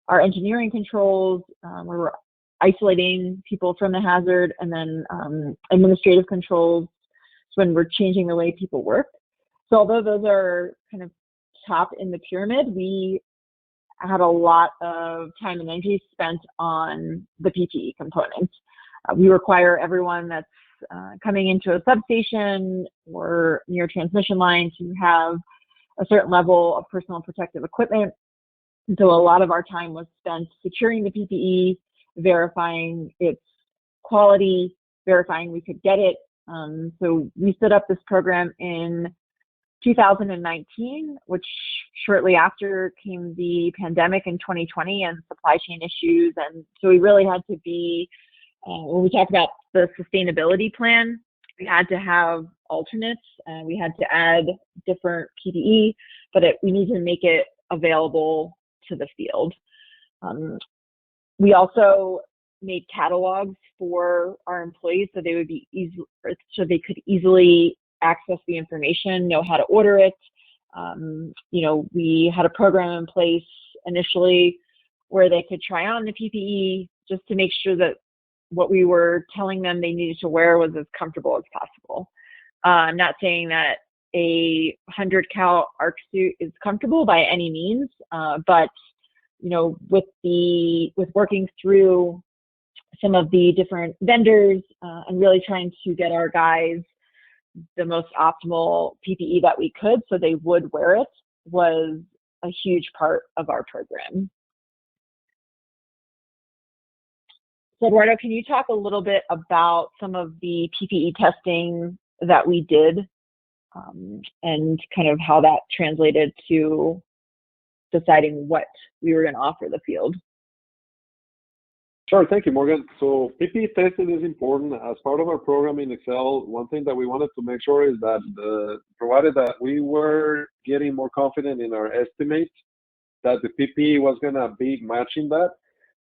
our engineering controls, where we're isolating people from the hazard, and then administrative controls, when we're changing the way people work. So although those are kind of top in the pyramid, we had a lot of time and energy spent on the PPE components. We require everyone that's coming into a substation or near a transmission line to have a certain level of personal protective equipment. And so a lot of our time was spent securing the PPE, verifying its quality, verifying we could get it. So we set up this program in 2019, which shortly after came the pandemic in 2020 and supply chain issues. And so we really had to be, when we talk about the sustainability plan, we had to have alternates, we had to add different PPE, but we need to make it available to the field. We also made catalogs for our employees so they would be so they could easily access the information, know how to order it. You know, we had a program in place initially where they could try on the PPE just to make sure that what we were telling them they needed to wear was as comfortable as possible. I'm not saying that a 100 cal ARC suit is comfortable by any means, but you know, with working through some of the different vendors and really trying to get our guys the most optimal PPE that we could so they would wear it was a huge part of our program. So Eduardo, can you talk a little bit about some of the PPE testing that we did and kind of how that translated to deciding what we were going to offer the field? Sure, thank you, Morgan. So PPE testing is important. As part of our program in Excel, one thing that we wanted to make sure is that provided that we were getting more confident in our estimates, that the PPE was going to be matching that.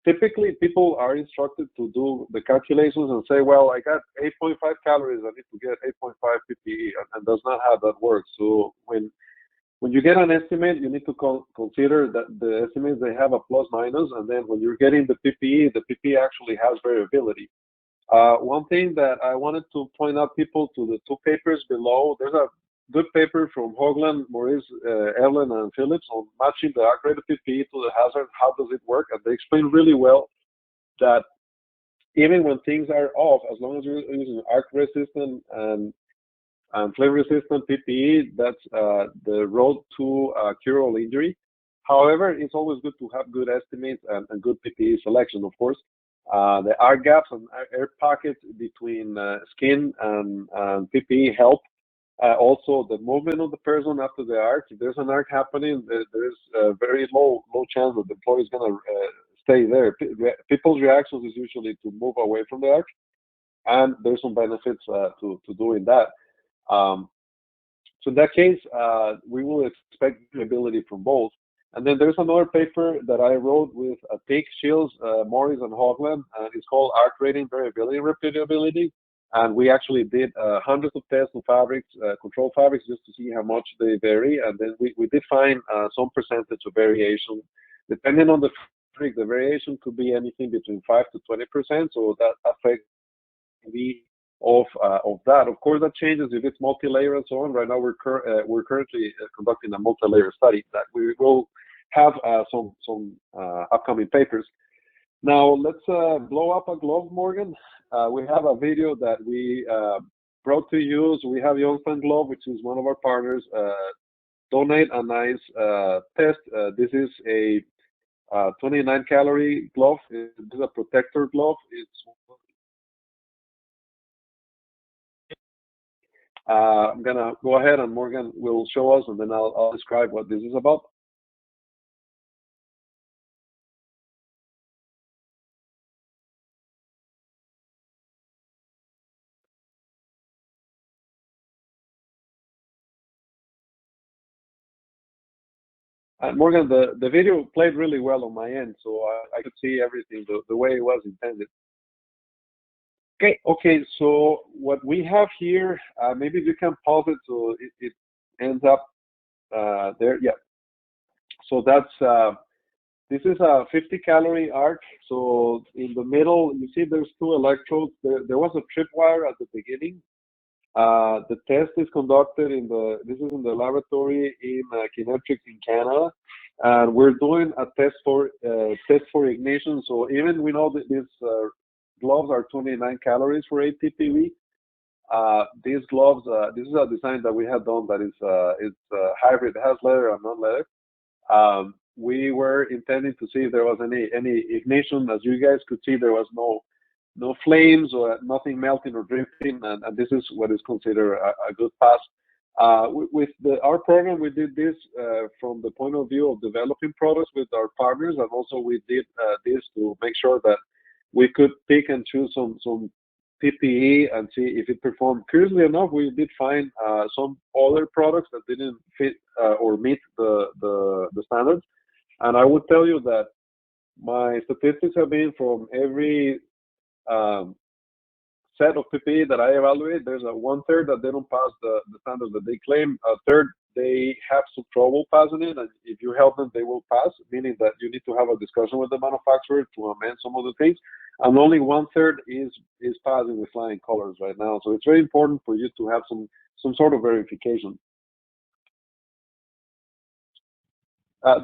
Typically, people are instructed to do the calculations and say, well, I got 8.5 calories, I need to get 8.5 PPE, and that's not how that works. So when you get an estimate, you need to consider that the estimates, they have a plus minus, and then when you're getting the PPE actually has variability. One thing that I wanted to point out people to the two papers below, there's a good paper from Hoagland, Maurice, Evelyn, and Phillips on matching the ARC-rated PPE to the hazard. How does it work? And they explain really well that even when things are off, as long as you're using ARC-resistant and flame-resistant PPE, that's the road to curable injury. However, it's always good to have good estimates and good PPE selection, of course. The air gaps and air pockets between skin and PPE help. Also, the movement of the person after the arc. If there's an arc happening, there's a very low chance that the employee is going to stay there. People's reactions is usually to move away from the arc, and there's some benefits to doing that. So in that case, we will expect variability from both. And then there's another paper that I wrote with Take, Shields, Morris, and Hoagland, and it's called Arc Rating Variability and Repeatability. And we actually did hundreds of tests on fabrics, control fabrics, just to see how much they vary. And then we did find some percentage of variation. Depending on the fabric, the variation could be anything between 5 to 20%. So that affects the of that. Of course, that changes if it's multi-layer and so on. Right now, we're currently conducting a multi-layer study that we will have some upcoming papers. Now, let's blow up a glove, Morgan. We have a video that we brought to you. So we have Youngstown Glove, which is one of our partners, donate a nice test. This is a 29-calorie glove. This is a protector glove. I'm going to go ahead and Morgan will show us, and then I'll describe what this is about. Morgan, the video played really well on my end, so I could see everything the way it was intended. Great. Okay, so what we have here, maybe you can pause it so it ends up there. Yeah. So that's this is a 50-calorie arc. So in the middle, you see there's two electrodes. There was a tripwire at the beginning. The test is conducted this is in the laboratory in Kinetrix in Canada, and we're doing a test for ignition. So even we know that these gloves are 29 calories for ATPV. These gloves, this is a design that we have done that is it's hybrid. It has leather and non-leather. We were intending to see if there was any ignition. As you guys could see, there was no flames or nothing melting or drifting, and this is what is considered a good pass. With our program, we did this from the point of view of developing products with our partners, and also we did this to make sure that we could pick and choose some PPE and see if it performed. Curiously enough, we did find some other products that didn't fit or meet the standards. And I would tell you that my statistics have been from every set of PPE that I evaluate, there's a 1/3 that they don't pass the standards that they claim. A third, they have some trouble passing it, and if you help them, they will pass, meaning that you need to have a discussion with the manufacturer to amend some of the things. And only 1/3 is passing with flying colors right now. So it's very important for you to have some sort of verification.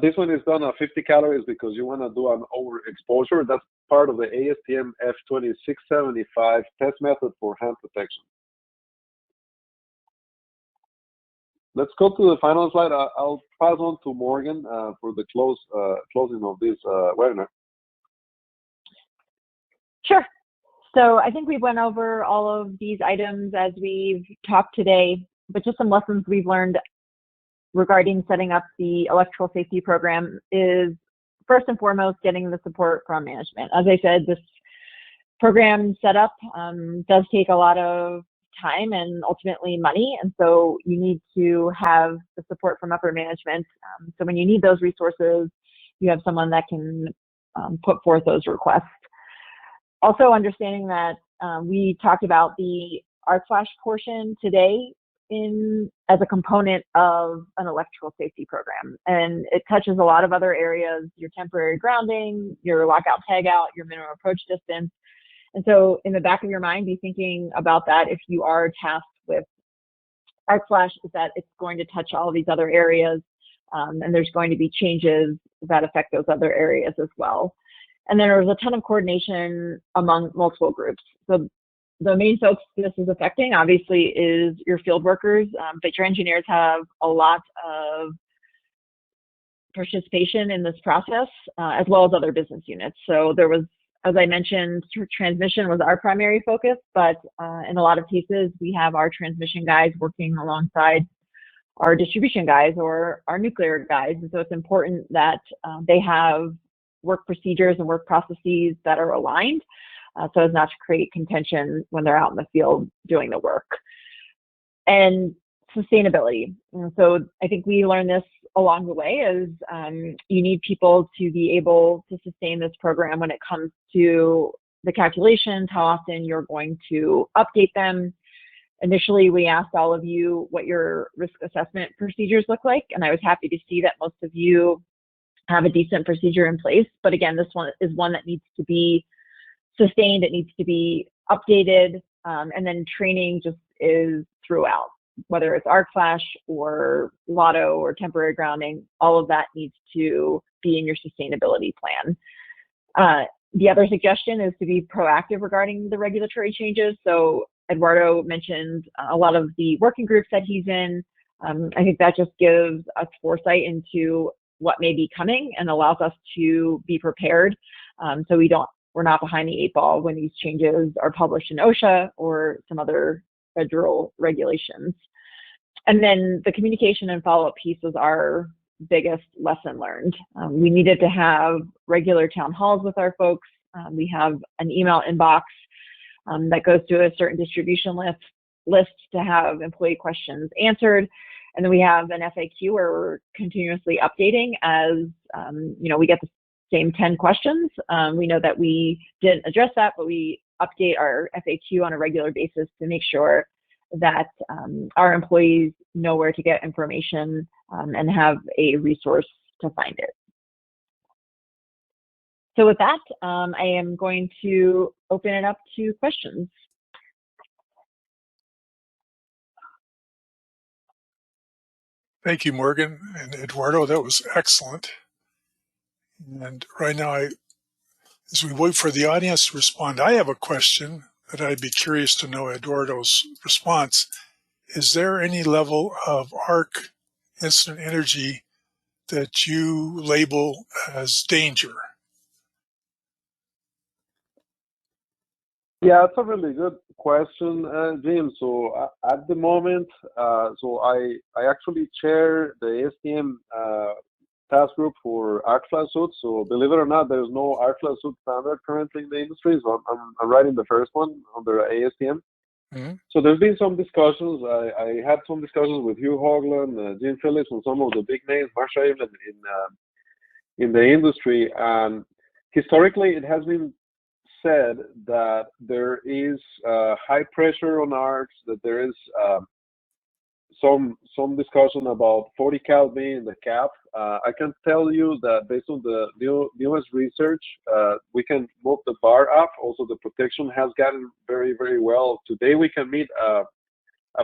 This one is done at 50 calories because you want to do an overexposure. That's part of the ASTM F2675 test method for hand protection. Let's go to the final slide. I'll pass on to Morgan for the closing of this webinar. Sure. So I think we went over all of these items as we've talked today, but just some lessons we've learned regarding setting up the electrical safety program is first and foremost getting the support from management. As I said, this program setup does take a lot of time and ultimately money, and so you need to have the support from upper management. So when you need those resources, you have someone that can put forth those requests. Also understanding that we talked about the arc flash portion today as a component of an electrical safety program. And it touches a lot of other areas, your temporary grounding, your lockout tagout, your minimum approach distance. And so in the back of your mind, be thinking about that if you are tasked with arc flash, is that it's going to touch all of these other areas, and there's going to be changes that affect those other areas as well. And then there was a ton of coordination among multiple groups. So the main folks this is affecting, obviously, is your field workers, but your engineers have a lot of participation in this process, as well as other business units. So there was, as I mentioned, transmission was our primary focus, but in a lot of cases, we have our transmission guys working alongside our distribution guys or our nuclear guys. And so it's important that they have work procedures and work processes that are aligned, so as not to create contention when they're out in the field doing the work. And sustainability. And so I think we learned this along the way is you need people to be able to sustain this program when it comes to the calculations, how often you're going to update them. Initially, we asked all of you what your risk assessment procedures look like, and I was happy to see that most of you have a decent procedure in place. But again, this one is one that needs to be sustained, it needs to be updated, and then training just is throughout, whether it's arc flash or lotto or temporary grounding, all of that needs to be in your sustainability plan. The other suggestion is to be proactive regarding the regulatory changes. So Eduardo mentioned a lot of the working groups that he's in. I think that just gives us foresight into what may be coming and allows us to be prepared, so we're not behind the 8 ball when these changes are published in OSHA or some other federal regulations. And then the communication and follow-up piece was our biggest lesson learned. We needed to have regular town halls with our folks. We have an email inbox that goes to a certain distribution list to have employee questions answered. And then we have an FAQ where we're continuously updating as we get the same 10 questions. We know that we didn't address that, but we update our FAQ on a regular basis to make sure that our employees know where to get information and have a resource to find it. So with that, I am going to open it up to questions. Thank you, Morgan and Eduardo. That was excellent. And right now, as we wait for the audience to respond, I have a question that I'd be curious to know Eduardo's response. Is there any level of ARC incident energy that you label as danger? Yeah, that's a really good question, Jim. So at the moment, so I actually chair the ASTM task group for arc flash suits. So believe it or not, there's no arc flash suit standard currently in the industry. So I'm writing the first one under ASTM. Mm-hmm. So there's been some discussions. I had some discussions with Hugh Hoagland, Jim Phillips, and some of the big names, Marsha Evelyn in the industry. And historically, it has been said that there is high pressure on arcs, that there is some discussion about 40 cal being the cap. I can tell you that based on the newest research, we can move the bar up. Also, the protection has gotten very, very well. Today, we can meet a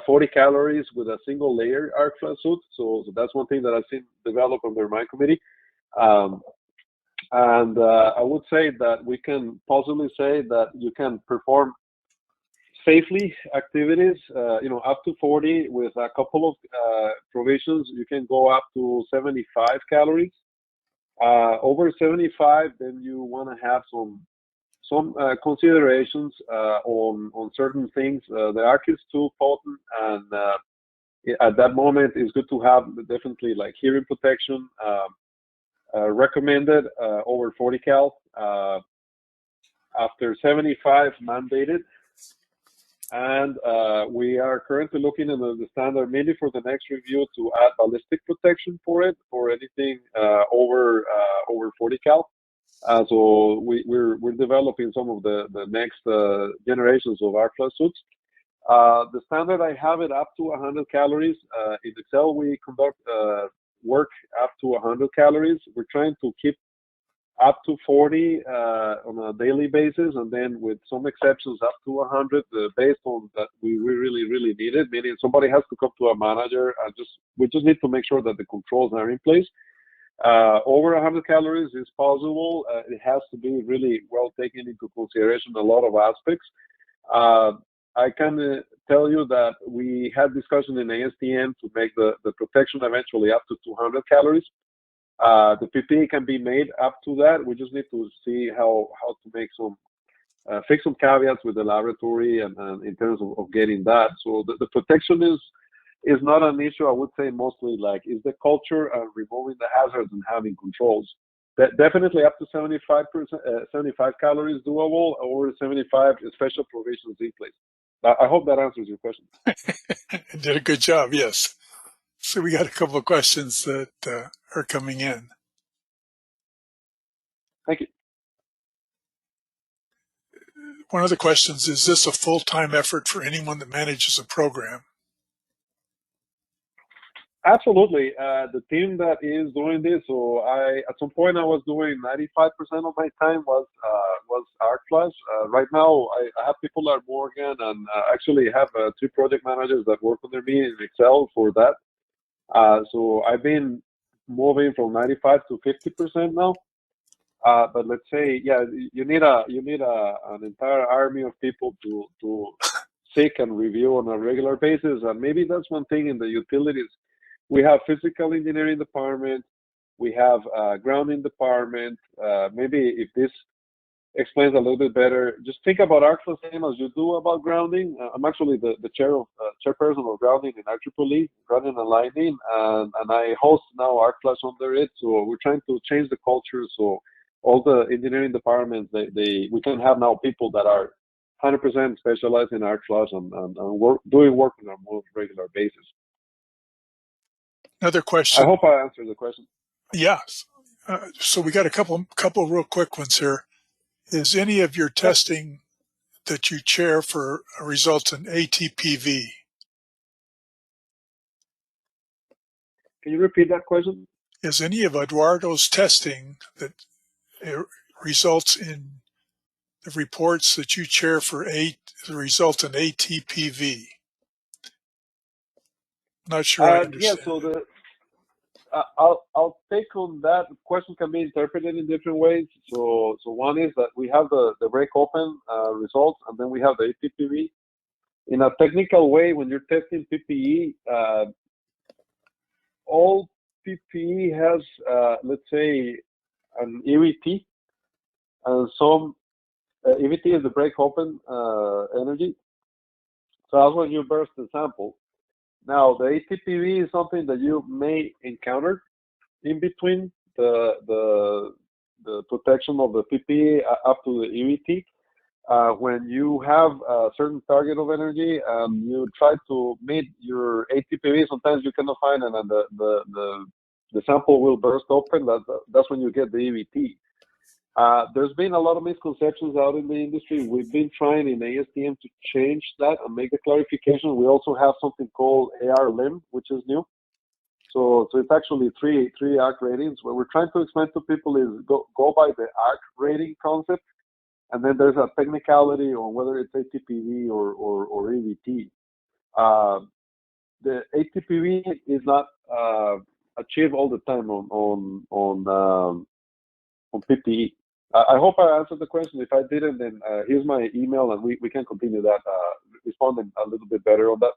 40 calories with a single layer arc flash suit. So that's one thing that I've seen develop under my committee. And I would say that we can possibly say that you can perform safely activities, up to 40 with a couple of provisions. You can go up to 75 calories. Over 75, then you want to have some considerations on certain things. The arc is too potent, and at that moment, it's good to have definitely like hearing protection. Recommended over 40 cal, after 75 mandated, and we are currently looking at the standard maybe for the next review to add ballistic protection for it for anything over 40 cal. So we're developing some of the next generations of arc flash suits. The standard, I have it up to 100 calories. In Excel, we conduct work up to 100 calories. We're trying to keep up to 40 on a daily basis, and then with some exceptions up to 100 based on that we really, really need it, meaning somebody has to come to a manager and we just need to make sure that the controls are in place. Over 100 calories is possible. It has to be really well taken into consideration a lot of aspects. I can tell you that we had discussion in ASTM to make the protection eventually up to 200 calories. The PPE can be made up to that. We just need to see how to make fix some caveats with the laboratory and in terms of getting that. So the protection is not an issue. I would say mostly like is the culture and removing the hazards and having controls. Definitely up to 75 calories doable. Over 75, special provisions in place. I hope that answers your question. You did a good job, yes. So we got a couple of questions that are coming in. Thank you. One of the questions, is this a full-time effort for anyone that manages a program? Absolutely. The team that is doing this, so at some point I was doing 95% of my time was arc flash. Right now I have people at Morgan, and actually have 3 project managers that work under me in Excel for that. So I've been moving from 95 to 50% now. But let's say, yeah, you need an entire army of people to seek and review on a regular basis. And maybe that's one thing in the utilities. We have physical engineering department, we have grounding department. Maybe if this explains a little bit better, just think about arc flash same as you do about grounding. I'm actually the chairperson of grounding in IEEE, grounding and lighting, and I host now arc flash under it. So we're trying to change the culture. So all the engineering departments, we can have now people that are 100% specialized in arc flash and doing work on a more regular basis. Another question. I hope I answered the question. Yes. So we got a couple real quick ones here. Is any of your testing that you chair for results in ATPV? Can you repeat that question? Is any of Eduardo's testing that results in the reports that you chair for the result in ATPV? Not sure I Yeah, understand. so I'll take on that. The question can be interpreted in different ways. So one is that we have the break open results, and then we have the ATPV. In a technical way, when you're testing PPE, all PPE has, let's say, an EVT, and some EVT is the break open energy. So that's when you burst the sample. Now, the ATPV is something that you may encounter in between the protection of the PPE up to the EVT. When you have a certain target of energy and you try to meet your ATPV, sometimes you cannot find it, and the sample will burst open. That's when you get the EVT. There's been a lot of misconceptions out in the industry. We've been trying in ASTM to change that and make a clarification. We also have something called AR-LIM, which is new. So it's actually three ARC ratings. What we're trying to explain to people is go by the ARC rating concept, and then there's a technicality on whether it's ATPV or EVT. The ATPV is not achieved all the time on PPE. I hope I answered the question. If I didn't, then here's my email, and we can continue that, responding a little bit better on that.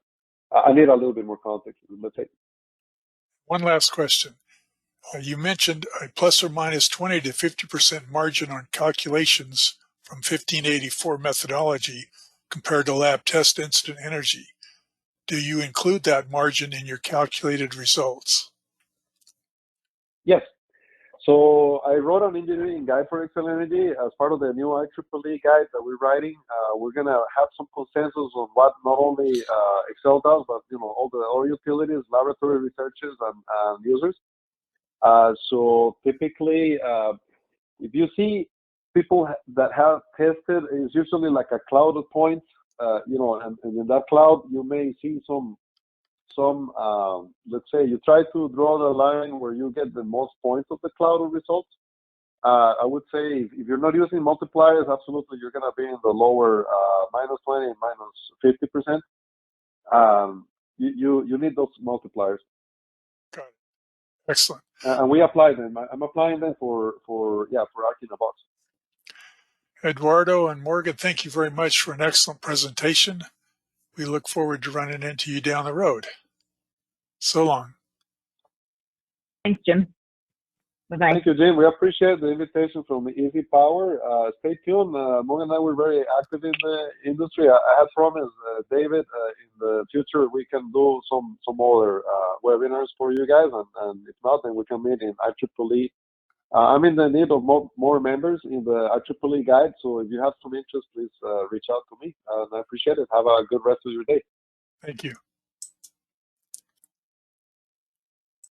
I need a little bit more context, let's say. One last question. You mentioned a plus or minus 20 to 50% margin on calculations from 1584 methodology compared to lab test incident energy. Do you include that margin in your calculated results? Yes. So I wrote an engineering guide for Excel Energy as part of the new IEEE guide that we're writing. We're gonna have some consensus on what not only Excel does, but all the other utilities, laboratory researchers, and users. So typically, if you see people that have tested, it's usually like a cloud of points, and in that cloud you may see some let's say you try to draw the line where you get the most points of the cloud of results. I would say if you're not using multipliers, absolutely you're going to be in the lower minus 20 and minus 50%. You need those multipliers. Got it. Excellent. And we apply them. I'm applying them for Arc in a Box. Eduardo and Morgan, thank you very much for an excellent presentation. We look forward to running into you down the road. So long. Thanks, Jim. Bye-bye. Thank you, Jim. We appreciate the invitation from Easy Power. Stay tuned. Morgan and I were very active in the industry. I had promised David in the future we can do some other webinars for you guys, and if not, then we can meet in IEEE. I'm in the need of more members in the IEEE guide, so if you have some interest, please reach out to me. And I appreciate it. Have a good rest of your day. Thank you.